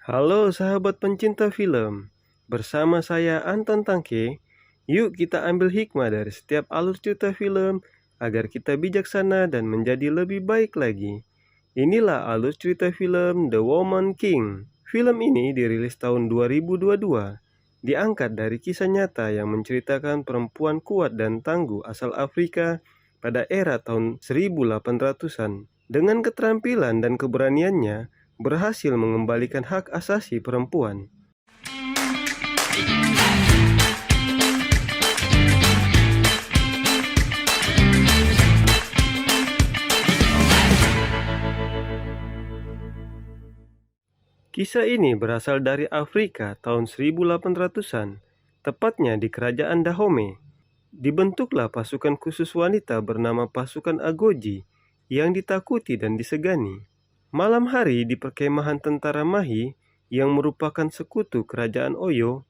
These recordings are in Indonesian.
Halo sahabat pencinta film, bersama saya Anton Tangke. Yuk kita ambil hikmah dari setiap alur cerita film agar kita bijaksana dan menjadi lebih baik lagi. Inilah alur cerita film The Woman King. Film ini dirilis tahun 2022. Diangkat dari kisah nyata yang menceritakan perempuan kuat dan tangguh asal Afrika pada era tahun 1800-an. Dengan keterampilan dan keberaniannya, berhasil mengembalikan hak asasi perempuan. Kisah ini berasal dari Afrika tahun 1800-an, tepatnya di kerajaan Dahomey. Dibentuklah pasukan khusus wanita bernama pasukan Agoji yang ditakuti dan disegani. Malam hari di perkemahan tentara Mahi yang merupakan sekutu kerajaan Oyo,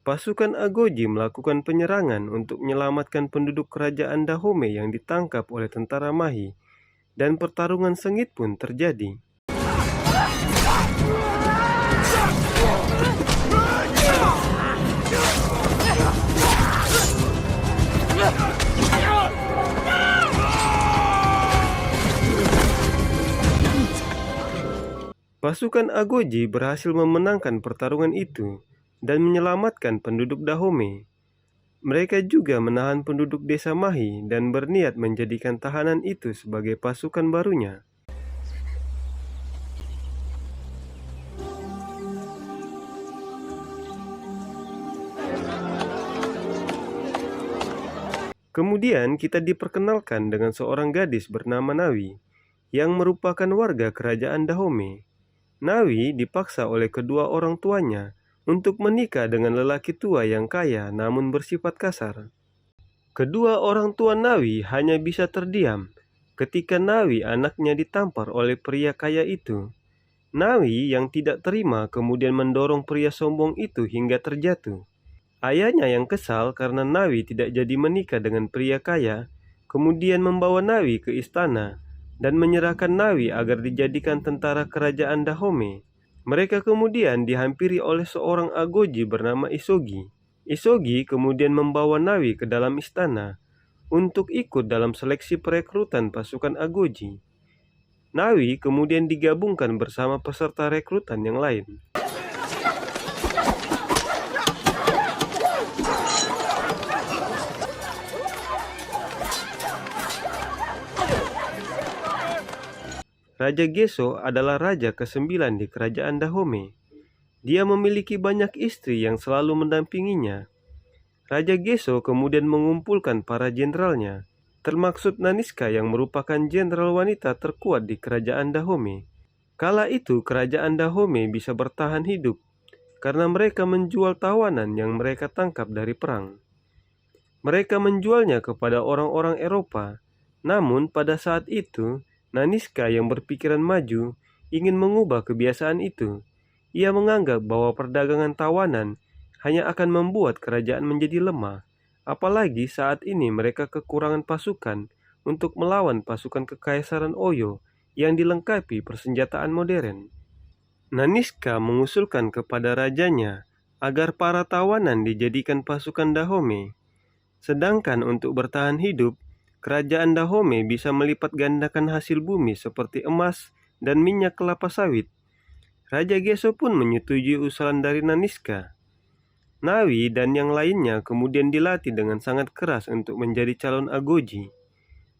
pasukan Agoji melakukan penyerangan untuk menyelamatkan penduduk kerajaan Dahomey yang ditangkap oleh tentara Mahi, dan pertarungan sengit pun terjadi. Pasukan Agoji berhasil memenangkan pertarungan itu dan menyelamatkan penduduk Dahomey. Mereka juga menahan penduduk desa Mahi dan berniat menjadikan tahanan itu sebagai pasukan barunya. Kemudian kita diperkenalkan dengan seorang gadis bernama Nawi yang merupakan warga kerajaan Dahomey. Nawi dipaksa oleh kedua orang tuanya untuk menikah dengan lelaki tua yang kaya namun bersifat kasar. Kedua orang tua Nawi hanya bisa terdiam ketika Nawi anaknya ditampar oleh pria kaya itu. Nawi yang tidak terima kemudian mendorong pria sombong itu hingga terjatuh. Ayahnya yang kesal karena Nawi tidak jadi menikah dengan pria kaya, kemudian membawa Nawi ke istana dan menyerahkan Nawi agar dijadikan tentara kerajaan Dahomey. Mereka kemudian dihampiri oleh seorang Agoji bernama Isogi. Isogi kemudian membawa Nawi ke dalam istana untuk ikut dalam seleksi perekrutan pasukan Agoji. Nawi kemudian digabungkan bersama peserta rekrutan yang lain. Raja Geso adalah raja ke-9 di kerajaan Dahomey. Dia memiliki banyak istri yang selalu mendampinginya. Raja Geso kemudian mengumpulkan para jenderalnya, termaksud Naniska yang merupakan jenderal wanita terkuat di kerajaan Dahomey. Kala itu kerajaan Dahomey bisa bertahan hidup karena mereka menjual tawanan yang mereka tangkap dari perang. Mereka menjualnya kepada orang-orang Eropa, namun pada saat itu Naniska yang berpikiran maju ingin mengubah kebiasaan itu. Ia menganggap bahwa perdagangan tawanan hanya akan membuat kerajaan menjadi lemah, apalagi saat ini mereka kekurangan pasukan untuk melawan pasukan kekaisaran Oyo yang dilengkapi persenjataan modern. Naniska mengusulkan kepada rajanya agar para tawanan dijadikan pasukan Dahomey. Sedangkan untuk bertahan hidup, kerajaan Dahomey bisa melipat gandakan hasil bumi seperti emas dan minyak kelapa sawit. Raja Geso pun menyetujui usulan dari Naniska. Nawi dan yang lainnya kemudian dilatih dengan sangat keras untuk menjadi calon Agoji.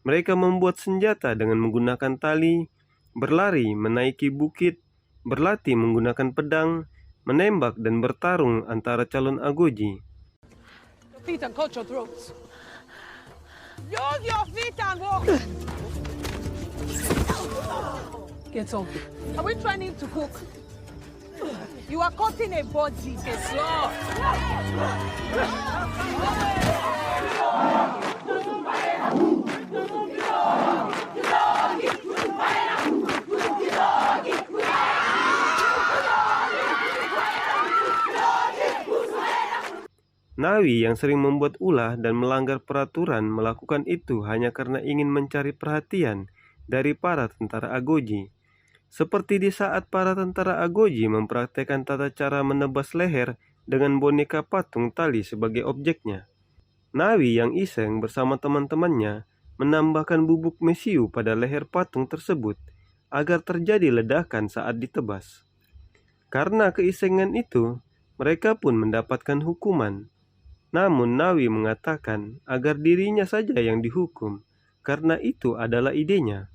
Mereka membuat senjata dengan menggunakan tali, berlari menaiki bukit, berlatih menggunakan pedang, menembak dan bertarung antara calon Agoji. Feet and cut your throats. Use your feet and walk. Get up. Are we training to cook? You are cutting a body. Get slow. Nawi yang sering membuat ulah dan melanggar peraturan melakukan itu hanya karena ingin mencari perhatian dari para tentara Agoji. seperti di saat para tentara Agoji mempraktekkan tata cara menebas leher dengan boneka patung tali sebagai objeknya. Nawi yang iseng bersama teman-temannya menambahkan bubuk mesiu pada leher patung tersebut agar terjadi ledakan saat ditebas. Karena keisengan itu, mereka pun mendapatkan hukuman. Namun Nawi mengatakan agar dirinya saja yang dihukum, karena itu adalah idenya.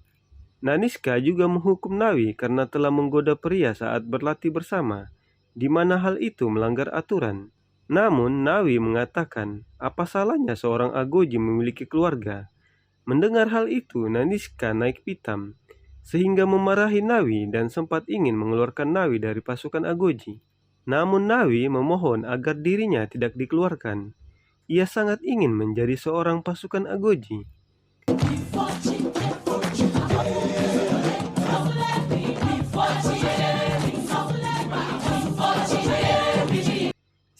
Naniska juga menghukum Nawi karena telah menggoda pria saat berlatih bersama, di mana hal itu melanggar aturan. Namun Nawi mengatakan, apa salahnya seorang Agoji memiliki keluarga? Mendengar hal itu, Naniska naik pitam, sehingga memarahi Nawi dan sempat ingin mengeluarkan Nawi dari pasukan Agoji. Namun Nawi memohon agar dirinya tidak dikeluarkan. Ia sangat ingin menjadi seorang pasukan Agoji.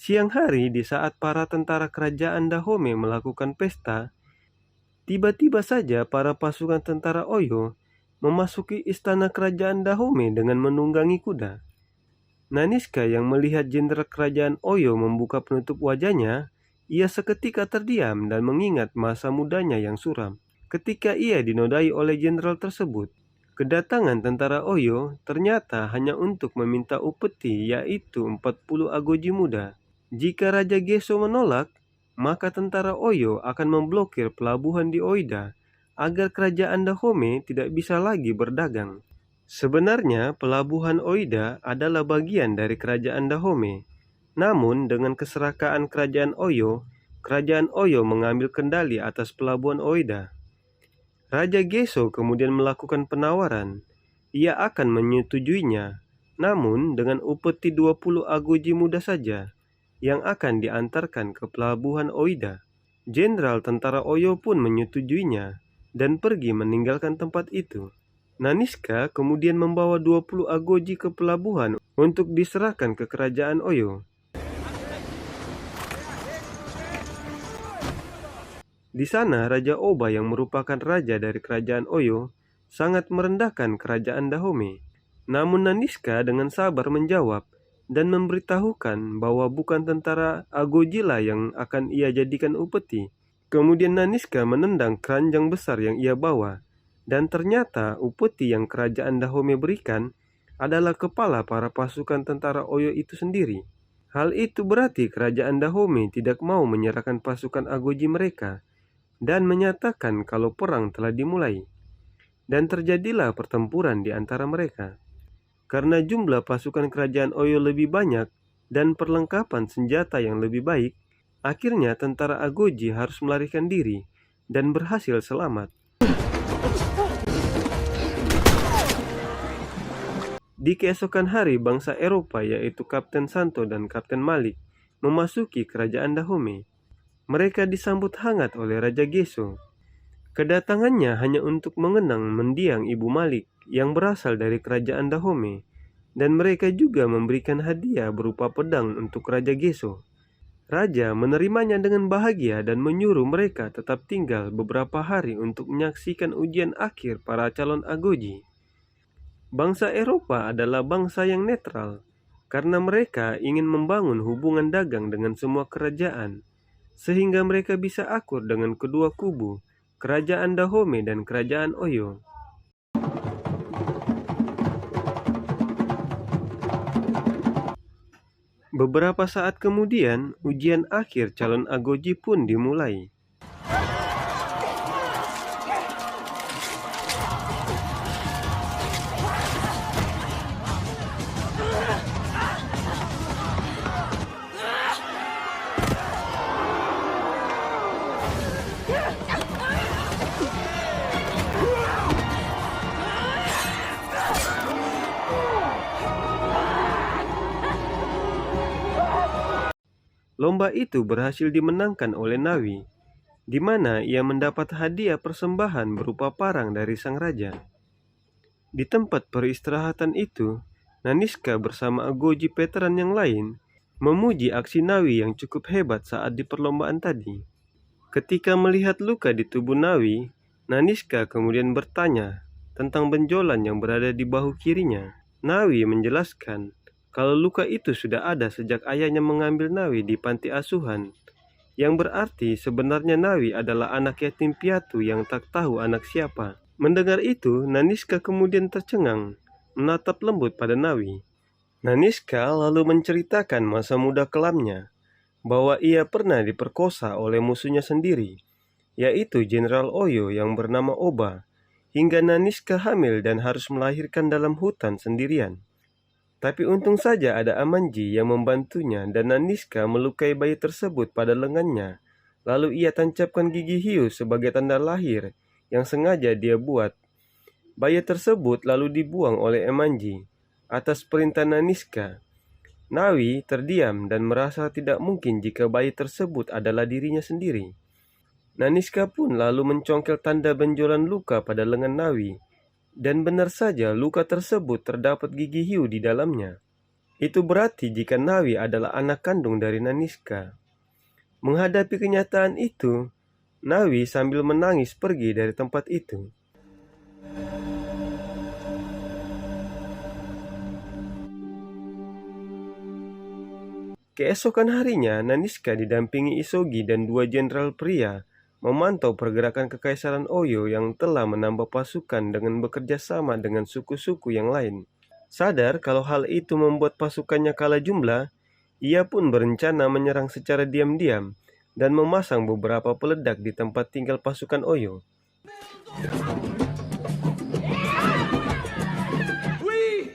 Siang hari, di saat para tentara kerajaan Dahomey melakukan pesta, tiba-tiba saja para pasukan tentara Oyo memasuki istana kerajaan Dahomey dengan menunggangi kuda. Naniska yang melihat jenderal kerajaan Oyo membuka penutup wajahnya, ia seketika terdiam dan mengingat masa mudanya yang suram. Ketika ia dinodai oleh jenderal tersebut, kedatangan tentara Oyo ternyata hanya untuk meminta upeti, yaitu 40 Agoji muda. Jika Raja Geso menolak, maka tentara Oyo akan memblokir pelabuhan di Oida agar kerajaan Dahomey tidak bisa lagi berdagang. Sebenarnya pelabuhan Oida adalah bagian dari kerajaan Dahomey. Namun dengan keserakaan kerajaan Oyo mengambil kendali atas pelabuhan Oida. Raja Geso kemudian melakukan penawaran. Ia akan menyetujuinya, namun dengan upeti 20 Agoji muda saja yang akan diantarkan ke pelabuhan Oida. Jenderal tentara Oyo pun menyetujuinya dan pergi meninggalkan tempat itu. Naniska kemudian membawa 20 Agoji ke pelabuhan untuk diserahkan ke kerajaan Oyo. Di sana Raja Oba yang merupakan raja dari kerajaan Oyo sangat merendahkan kerajaan Dahomey. Namun Naniska dengan sabar menjawab dan memberitahukan bahwa bukan tentara Agoji lah yang akan ia jadikan upeti. Kemudian Naniska menendang keranjang besar yang ia bawa, dan ternyata upeti yang kerajaan Dahomey berikan adalah kepala para pasukan tentara Oyo itu sendiri. Hal itu berarti kerajaan Dahomey tidak mau menyerahkan pasukan Agoji mereka dan menyatakan kalau perang telah dimulai. Dan terjadilah pertempuran di antara mereka. Karena jumlah pasukan kerajaan Oyo lebih banyak dan perlengkapan senjata yang lebih baik, akhirnya tentara Agoji harus melarikan diri dan berhasil selamat. Di keesokan hari, bangsa Eropa yaitu Kapten Santo dan Kapten Malik memasuki kerajaan Dahomey. Mereka disambut hangat oleh Raja Geso. Kedatangannya hanya untuk mengenang mendiang Ibu Malik yang berasal dari kerajaan Dahomey, dan mereka juga memberikan hadiah berupa pedang untuk Raja Geso. Raja menerimanya dengan bahagia dan menyuruh mereka tetap tinggal beberapa hari untuk menyaksikan ujian akhir para calon Agoji. Bangsa Eropa adalah bangsa yang netral, karena mereka ingin membangun hubungan dagang dengan semua kerajaan, sehingga mereka bisa akur dengan kedua kubu, kerajaan Dahomey dan kerajaan Oyo. Beberapa saat kemudian, ujian akhir calon Agoji pun dimulai. Lomba itu berhasil dimenangkan oleh Nawi, di mana ia mendapat hadiah persembahan berupa parang dari sang raja. Di tempat peristirahatan itu, Naniska bersama Agoji veteran yang lain memuji aksi Nawi yang cukup hebat saat di perlombaan tadi. Ketika melihat luka di tubuh Nawi, Naniska kemudian bertanya tentang benjolan yang berada di bahu kirinya. Nawi menjelaskan kalau luka itu sudah ada sejak ayahnya mengambil Nawi di panti asuhan, yang berarti sebenarnya Nawi adalah anak yatim piatu yang tak tahu anak siapa. Mendengar itu, Naniska kemudian tercengang, menatap lembut pada Nawi. Naniska lalu menceritakan masa muda kelamnya, bahwa ia pernah diperkosa oleh musuhnya sendiri, yaitu Jenderal Oyo yang bernama Oba, hingga Naniska hamil dan harus melahirkan dalam hutan sendirian. Tapi untung saja ada Amanji yang membantunya dan Naniska melukai bayi tersebut pada lengannya. Lalu ia tancapkan gigi hiu sebagai tanda lahir yang sengaja dia buat. Bayi tersebut lalu dibuang oleh Amanji atas perintah Naniska. Nawi terdiam dan merasa tidak mungkin jika bayi tersebut adalah dirinya sendiri. Naniska pun lalu mencongkel tanda benjolan luka pada lengan Nawi. Dan benar saja luka tersebut terdapat gigi hiu di dalamnya. Itu berarti jika Nawi adalah anak kandung dari Naniska. Menghadapi kenyataan itu, Nawi sambil menangis pergi dari tempat itu. Keesokan harinya, Naniska didampingi Isogi dan 2 jenderal pria memantau pergerakan Kekaisaran Oyo yang telah menambah pasukan dengan bekerja sama dengan suku-suku yang lain. Sadar kalau hal itu membuat pasukannya kalah jumlah, ia pun berencana menyerang secara diam-diam dan memasang beberapa peledak di tempat tinggal pasukan Oyo. We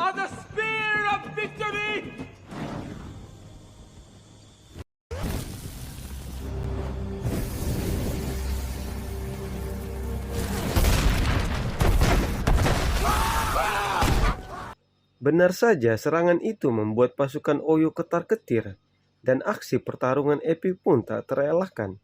are the spear of victory! Benar saja serangan itu membuat pasukan Oyo ketar-ketir dan aksi pertarungan epik pun tak terelakkan.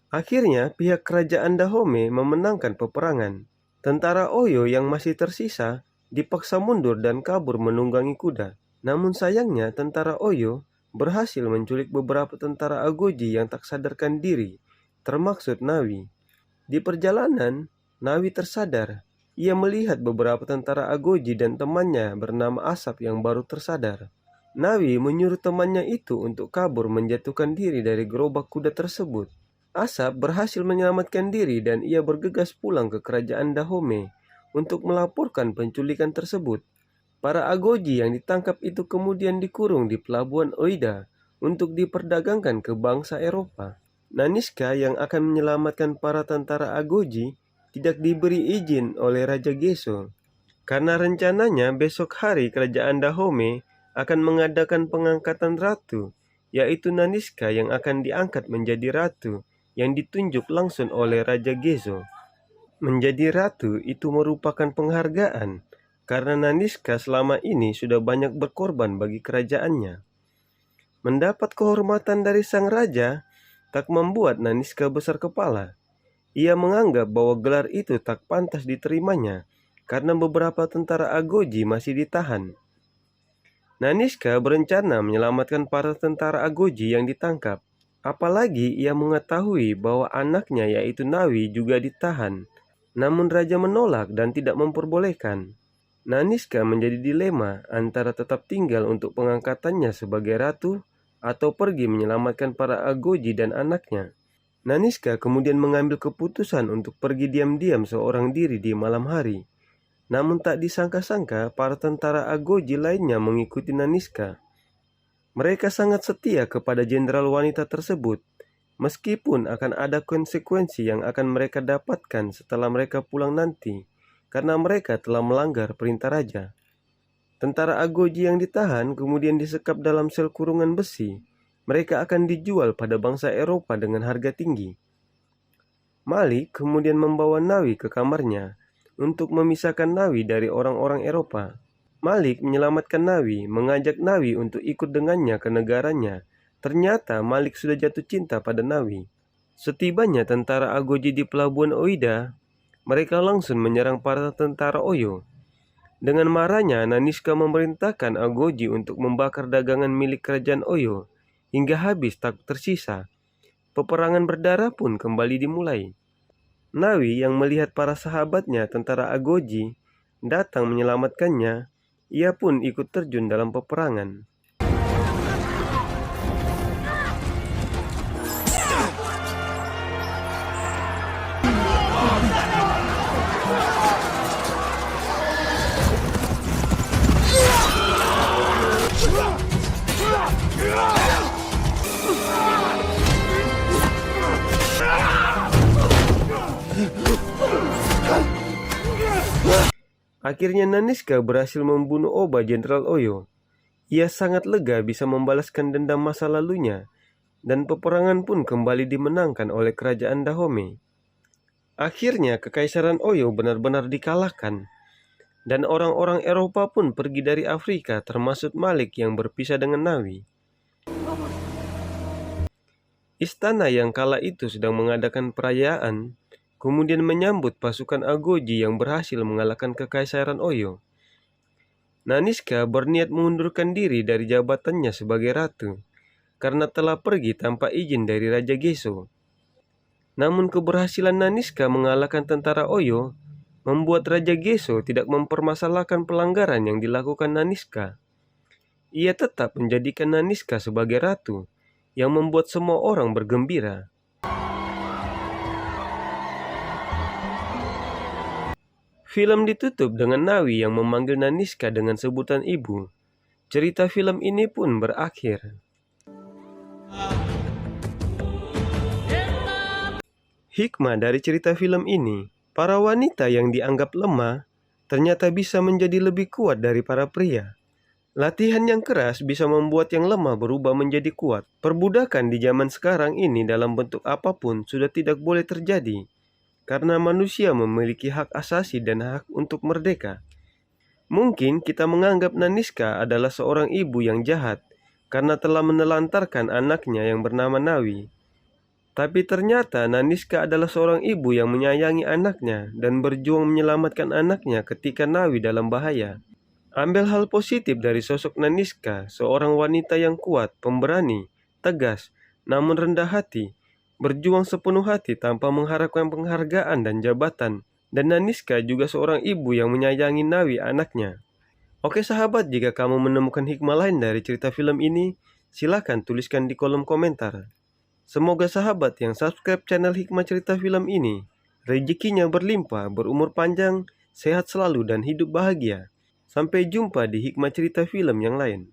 Akhirnya pihak kerajaan Dahome memenangkan peperangan. Tentara Oyo yang masih tersisa dipaksa mundur dan kabur menunggangi kuda. Namun sayangnya tentara Oyo berhasil menculik beberapa tentara Agoji yang tak sadarkan diri, termaksud Nawi. Di perjalanan, Nawi tersadar. Ia melihat beberapa tentara Agoji dan temannya bernama Asap yang baru tersadar. Nawi menyuruh temannya itu untuk kabur menjatuhkan diri dari gerobak kuda tersebut. Asap berhasil menyelamatkan diri dan ia bergegas pulang ke kerajaan Dahome untuk melaporkan penculikan tersebut. Para Agoji yang ditangkap itu kemudian dikurung di pelabuhan Oida untuk diperdagangkan ke bangsa Eropa. Naniska yang akan menyelamatkan para tentara Agoji tidak diberi izin oleh Raja Geso, karena rencananya besok hari kerajaan Dahome akan mengadakan pengangkatan ratu, yaitu Naniska yang akan diangkat menjadi ratu yang ditunjuk langsung oleh Raja Gezo. Menjadi ratu itu merupakan penghargaan karena Naniska selama ini sudah banyak berkorban bagi kerajaannya. Mendapat kehormatan dari sang raja tak membuat Naniska besar kepala. Ia menganggap bahwa gelar itu tak pantas diterimanya karena beberapa tentara Agoji masih ditahan. Naniska berencana menyelamatkan para tentara Agoji yang ditangkap. Apalagi ia mengetahui bahwa anaknya yaitu Nawi juga ditahan. Namun raja menolak dan tidak memperbolehkan. Naniska menjadi dilema antara tetap tinggal untuk pengangkatannya sebagai ratu atau pergi menyelamatkan para Agoji dan anaknya. Naniska kemudian mengambil keputusan untuk pergi diam-diam seorang diri di malam hari. Namun tak disangka-sangka para tentara Agoji lainnya mengikuti Naniska. Mereka sangat setia kepada jenderal wanita tersebut, meskipun akan ada konsekuensi yang akan mereka dapatkan setelah mereka pulang nanti, karena mereka telah melanggar perintah raja. Tentara Agoji yang ditahan kemudian disekap dalam sel kurungan besi. Mereka akan dijual pada bangsa Eropa dengan harga tinggi. Malik kemudian membawa Nawi ke kamarnya untuk memisahkan Nawi dari orang-orang Eropa. Malik menyelamatkan Nawi, mengajak Nawi untuk ikut dengannya ke negaranya. Ternyata Malik sudah jatuh cinta pada Nawi. Setibanya tentara Agoji di pelabuhan Oida, mereka langsung menyerang para tentara Oyo. Dengan marahnya, Naniska memerintahkan Agoji untuk membakar dagangan milik kerajaan Oyo hingga habis tak tersisa. Peperangan berdarah pun kembali dimulai. Nawi yang melihat para sahabatnya tentara Agoji datang menyelamatkannya, ia pun ikut terjun dalam peperangan. Akhirnya Naniska berhasil membunuh Oba Jenderal Oyo. Ia sangat lega bisa membalaskan dendam masa lalunya, dan peperangan pun kembali dimenangkan oleh kerajaan Dahomey. Akhirnya Kekaisaran Oyo benar-benar dikalahkan, dan orang-orang Eropa pun pergi dari Afrika termasuk Malik yang berpisah dengan Nawi. Istana yang kala itu sedang mengadakan perayaan, kemudian menyambut pasukan Agoji yang berhasil mengalahkan Kekaisaran Oyo. Naniska berniat mengundurkan diri dari jabatannya sebagai ratu, karena telah pergi tanpa izin dari Raja Geso. Namun keberhasilan Naniska mengalahkan tentara Oyo membuat Raja Geso tidak mempermasalahkan pelanggaran yang dilakukan Naniska. Ia tetap menjadikan Naniska sebagai ratu, yang membuat semua orang bergembira. Film ditutup dengan Nawi yang memanggil Naniska dengan sebutan ibu. Cerita film ini pun berakhir. Hikmah dari cerita film ini, para wanita yang dianggap lemah ternyata bisa menjadi lebih kuat dari para pria. Latihan yang keras bisa membuat yang lemah berubah menjadi kuat. Perbudakan di zaman sekarang ini dalam bentuk apapun sudah tidak boleh terjadi, karena manusia memiliki hak asasi dan hak untuk merdeka. Mungkin kita menganggap Naniska adalah seorang ibu yang jahat karena telah menelantarkan anaknya yang bernama Nawi. Tapi ternyata Naniska adalah seorang ibu yang menyayangi anaknya dan berjuang menyelamatkan anaknya ketika Nawi dalam bahaya. Ambil hal positif dari sosok Naniska, seorang wanita yang kuat, pemberani, tegas, namun rendah hati, berjuang sepenuh hati tanpa mengharapkan penghargaan dan jabatan. Dan Naniska juga seorang ibu yang menyayangi Nawi anaknya. Oke sahabat, jika kamu menemukan hikmah lain dari cerita film ini, silakan tuliskan di kolom komentar. Semoga sahabat yang subscribe channel Hikmah Cerita Film ini, rezekinya berlimpah, berumur panjang, sehat selalu dan hidup bahagia. Sampai jumpa di Hikmah Cerita Film yang lain.